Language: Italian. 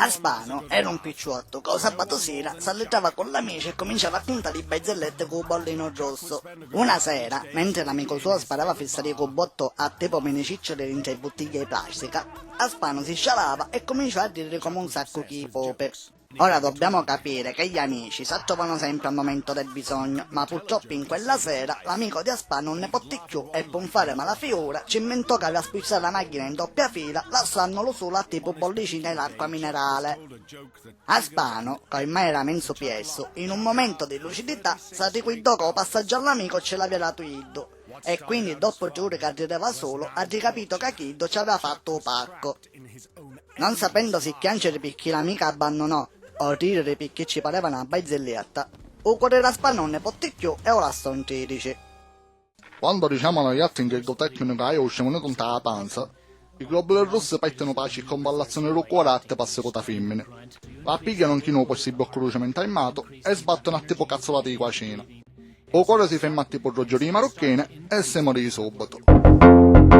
Aspano era un picciotto che sabato sera s'allettava con l'amici e cominciava a contare le barzellette con un bollino rosso. Una sera, mentre l'amico suo sparava fesserie con botto a tipo menicicciole dentro le bottiglie di plastica, Aspano si scialava e cominciò a dire come un sacco di pope. Ora dobbiamo capire che gli amici si trovano sempre al momento del bisogno, ma purtroppo in quella sera l'amico di Aspano non ne poté più e per fare malafiora ci inventò che aveva spizzato la macchina in doppia fila lasciandolo solo a tipo bollicina e l'acqua minerale. Aspano, che ormai era menso piesso, in un momento di lucidità si ricordo che il passaggio all'amico ce l'aveva dato Iddo e quindi dopo giorni che rideva solo ha ricapito che Iddo ci aveva fatto un pacco. Non sapendo se piangere perché l'amica abbandonò o ridere perché ci pareva una barzelletta, o cuore da Aspano non ne poté più e ora sto in 13. Quando diciamo agli altri in gergo tecnico che usciamo con la panza, i globuli rossi pettono pace con ballazione ruccorate passe con la femmine. La pigliano anche noi possibile cruzamento armato e sbattono a tipo cazzolati di qua cena. O cuore si ferma a tipo roggiori marocchine e si morì subito.